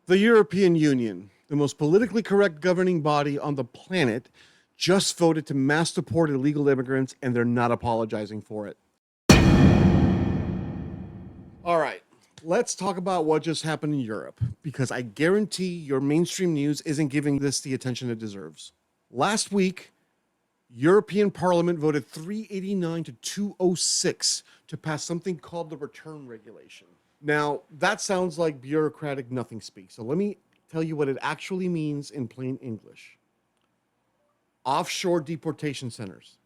The European Union, the most politically correct governing body on the planet, just voted to mass deport illegal immigrants, and they're not apologizing for it. All right, let's talk about what just happened in Europe, because I guarantee your mainstream news isn't giving this the attention it deserves. Last week, European Parliament voted 389 to 206 to pass something called the return regulation. Now, that sounds like bureaucratic nothing speak. So let me tell you what it actually means in plain English. Offshore deportation centers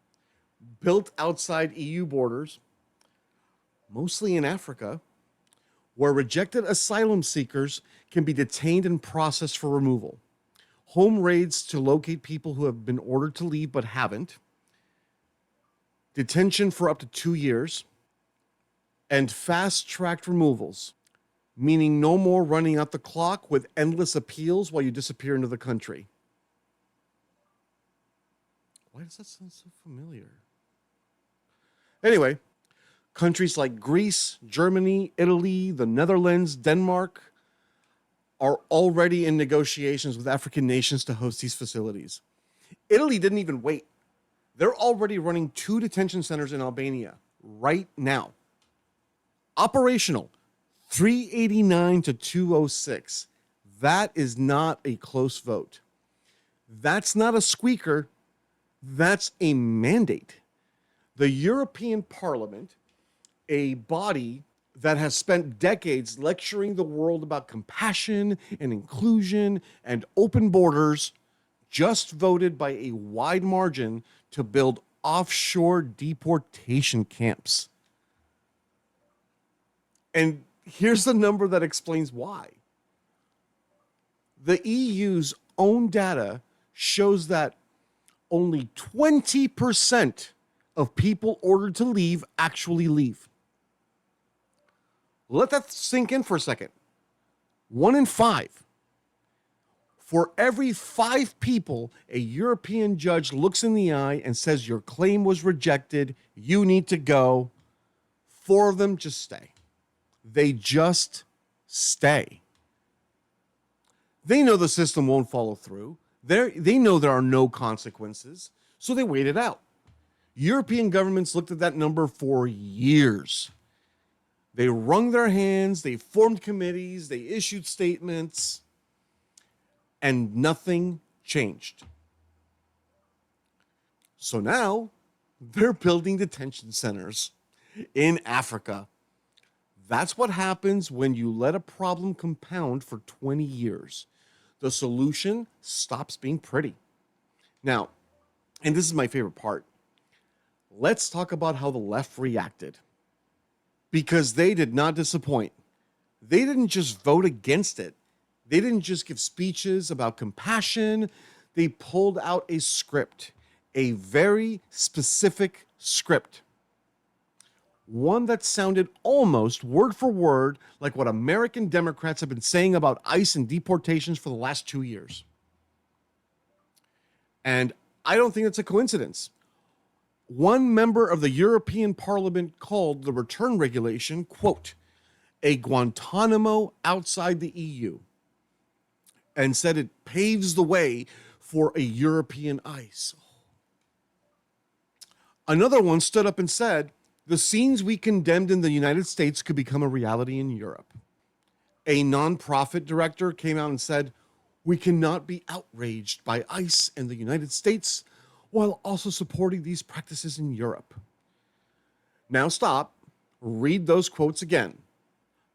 built outside EU borders, mostly in Africa, where rejected asylum seekers can be detained and processed for removal. Home raids to locate people who have been ordered to leave but haven't. Detention for up to 2 years. And fast-tracked removals, meaning no more running out the clock with endless appeals while you disappear into the country. Why does that sound so familiar? Anyway, countries like Greece, Germany, Italy, the Netherlands, Denmark are already in negotiations with African nations to host these facilities. Italy didn't even wait. They're already running 2 detention centers in Albania right now. Operational, 389 to 206. That is not a close vote. That's not a squeaker. That's a mandate. The European Parliament, a body that has spent decades lecturing the world about compassion and inclusion and open borders, just voted by a wide margin to build offshore deportation camps. And here's the number that explains why. The EU's own data shows that only 20% of people ordered to leave actually leave. Let that sink in for a second. 1 in 5. For every 5 people, a European judge looks in the eye and says your claim was rejected, you need to go. 4 of them just stay. They just stay. They know the system won't follow through. They know there are no consequences, so they wait it out. European governments looked at that number for years. They wrung their hands, they formed committees, they issued statements, and nothing changed. So now they're building detention centers in Africa. That's what happens when you let a problem compound for 20 years. The solution stops being pretty. Now, and this is my favorite part, let's talk about how the left reacted. Because they did not disappoint. They didn't just vote against it. They didn't just give speeches about compassion. They pulled out a script, a very specific script. One that sounded almost word for word like what American Democrats have been saying about ICE and deportations for the last 2 years. And I don't think it's a coincidence. One member of the European Parliament called the return regulation, quote, a Guantánamo outside the EU, and said it paves the way for a European ICE. Another one stood up and said, the scenes we condemned in the United States could become a reality in Europe. A nonprofit director came out and said, we cannot be outraged by ICE in the United States while also supporting these practices in Europe. Now stop, read those quotes again.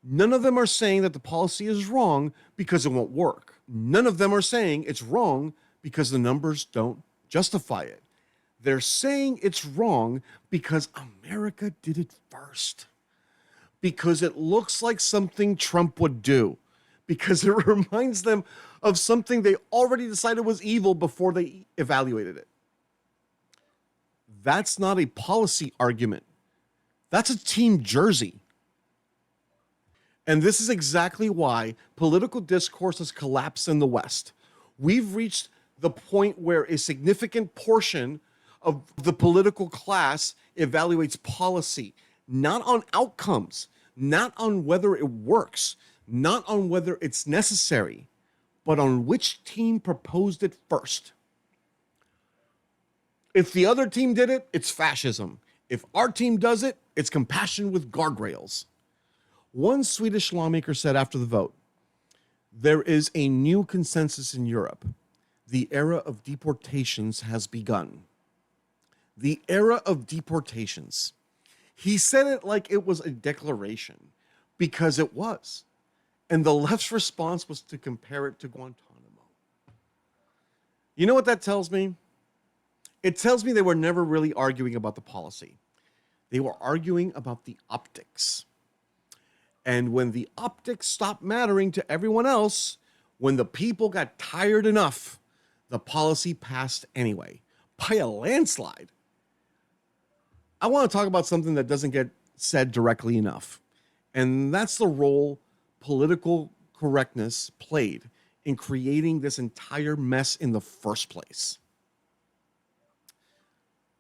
None of them are saying that the policy is wrong because it won't work. None of them are saying it's wrong because the numbers don't justify it. They're saying it's wrong because America did it first. Because it looks like something Trump would do. Because it reminds them of something they already decided was evil before they evaluated it. That's not a policy argument. That's a team jersey. And this is exactly why political discourse has collapsed in the West. We've reached the point where a significant portion of the political class evaluates policy, not on outcomes, not on whether it works. not on whether it's necessary, but on which team proposed it first. If the other team did it, it's fascism. If our team does it, it's compassion with guardrails. One Swedish lawmaker said after the vote, "There is a new consensus in Europe. The era of deportations has begun." The era of deportations. He said it like it was a declaration, because it was. And the left's response was to compare it to Guantánamo. You know what that tells me? It tells me they were never really arguing about the policy. They were arguing about the optics. And when the optics stopped mattering to everyone else, when the people got tired enough, the policy passed anyway, by a landslide. I want to talk about something that doesn't get said directly enough. And that's the role political correctness played in creating this entire mess in the first place.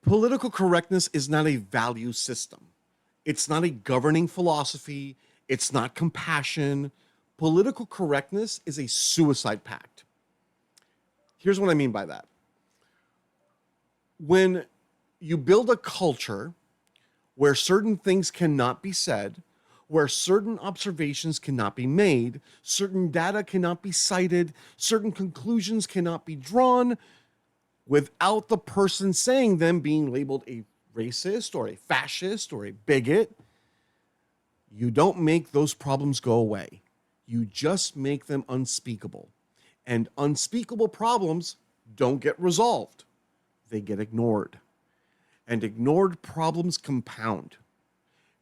Political correctness is not a value system. It's not a governing philosophy. It's not compassion. Political correctness is a suicide pact. Here's what I mean by that. When you build a culture where certain things cannot be said, where certain observations cannot be made, certain data cannot be cited, certain conclusions cannot be drawn, without the person saying them being labeled a racist or a fascist or a bigot, you don't make those problems go away. You just make them unspeakable. And unspeakable problems don't get resolved. They get ignored. And ignored problems compound.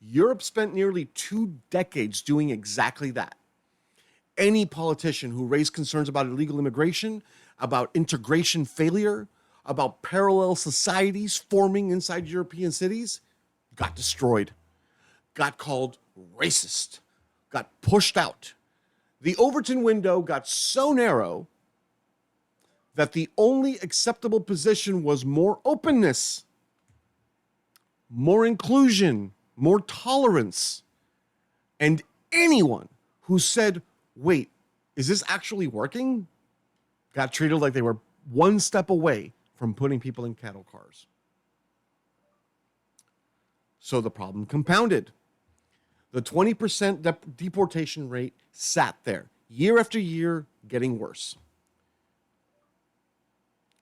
Europe spent nearly 2 decades doing exactly that. Any politician who raised concerns about illegal immigration, about integration failure, about parallel societies forming inside European cities, got destroyed, got called racist, got pushed out. The Overton window got so narrow that the only acceptable position was more openness, more inclusion, more tolerance. And anyone who said, wait, is this actually working? Got treated like they were one step away from putting people in cattle cars. So the problem compounded. The 20% deportation rate sat there year after year, getting worse.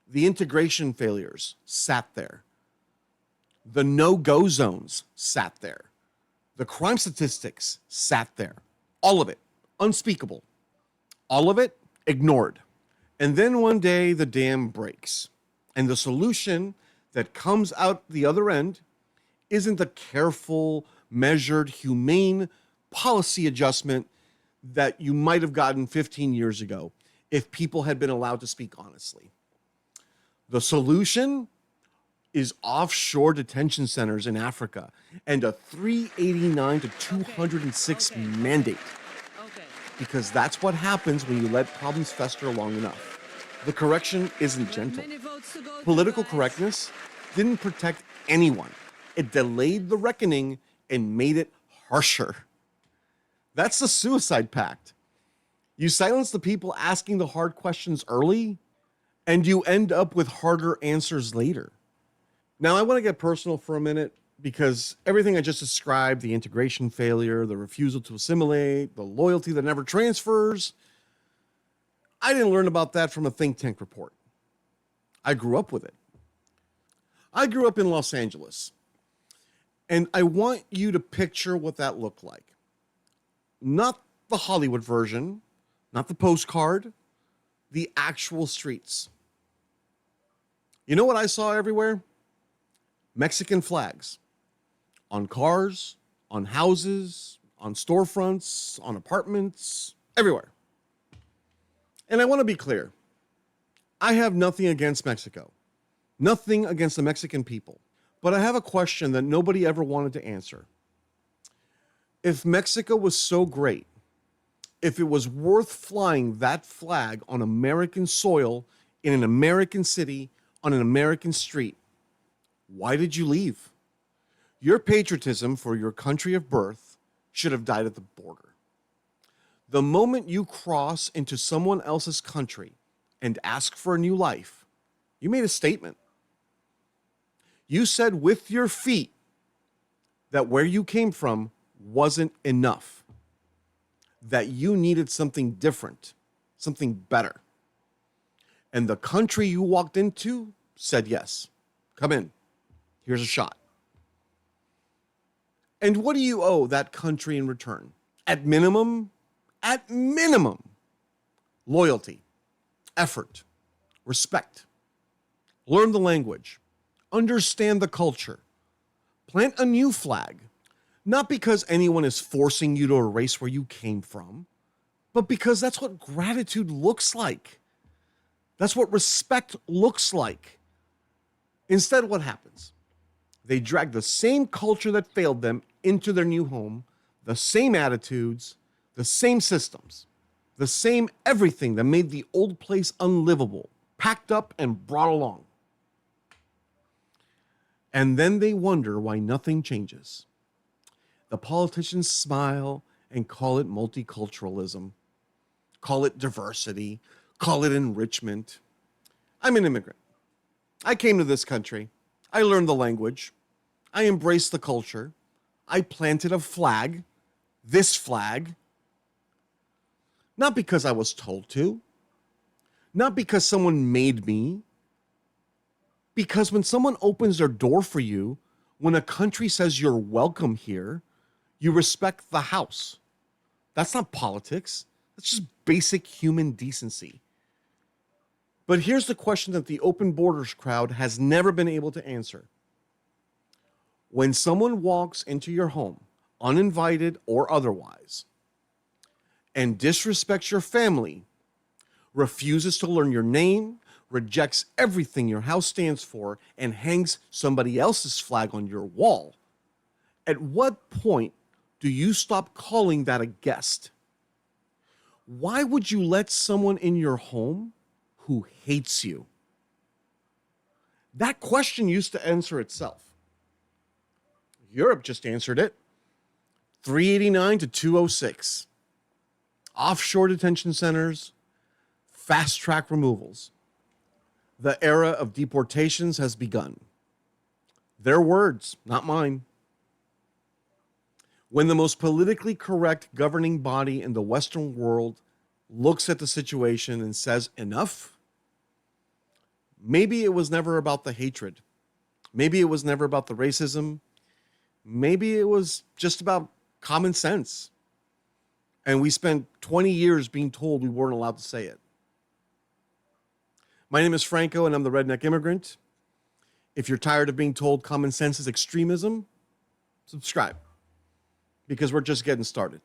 The integration failures sat there. The no-go zones sat there. The crime statistics sat there. All of it, unspeakable. All of it, ignored. And then one day, the dam breaks. And the solution that comes out the other end isn't the careful, measured, humane policy adjustment that you might have gotten 15 years ago if people had been allowed to speak honestly. The solution is offshore detention centers in Africa and a 389 to 206 mandate. Because that's what happens when you let problems fester long enough. The correction isn't gentle. Political correctness didn't protect anyone. It delayed the reckoning and made it harsher. That's the suicide pact. You silence the people asking the hard questions early, and you end up with harder answers later. Now, I want to get personal for a minute because everything I just described, the integration failure, the refusal to assimilate, the loyalty that never transfers, I didn't learn about that from a think tank report. I grew up with it. I grew up in Los Angeles, and I want you to picture what that looked like. Not the Hollywood version, not the postcard, the actual streets. You know what I saw everywhere? Mexican flags on cars, on houses, on storefronts, on apartments, everywhere. And I want to be clear. I have nothing against Mexico, nothing against the Mexican people, but I have a question that nobody ever wanted to answer. If Mexico was so great, if it was worth flying that flag on American soil, in an American city, on an American street, why did you leave? Your patriotism for your country of birth should have died at the border. The moment you cross into someone else's country and ask for a new life, you made a statement. You said with your feet that where you came from wasn't enough, that you needed something different, something better. And the country you walked into said yes. Come in. Here's a shot. And what do you owe that country in return? At minimum, loyalty, effort, respect. Learn the language, understand the culture, plant a new flag, not because anyone is forcing you to erase where you came from, but because that's what gratitude looks like. That's what respect looks like. Instead, what happens? They drag the same culture that failed them into their new home, the same attitudes, the same systems, the same everything that made the old place unlivable, packed up and brought along. And then they wonder why nothing changes. The politicians smile and call it multiculturalism, call it diversity, call it enrichment. I'm an immigrant. I came to this country. I learned the language. I embraced the culture. I planted a flag, this flag, not because I was told to, not because someone made me, because when someone opens their door for you, when a country says you're welcome here, you respect the house. That's not politics. That's just basic human decency. But here's the question that the open borders crowd has never been able to answer. When someone walks into your home, uninvited or otherwise, and disrespects your family, refuses to learn your name, rejects everything your house stands for, and hangs somebody else's flag on your wall, at what point do you stop calling that a guest? Why would you let someone in your home who hates you? That question used to answer itself. Europe just answered it. 389 to 206. Offshore detention centers, fast track removals. The era of deportations has begun. Their words, not mine. When the most politically correct governing body in the Western world looks at the situation and says enough, maybe it was never about the hatred. Maybe it was never about the racism. Maybe it was just about common sense. And we spent 20 years being told we weren't allowed to say it. My name is Franco, and I'm the Redneck Immigrant. If you're tired of being told common sense is extremism, subscribe, because we're just getting started.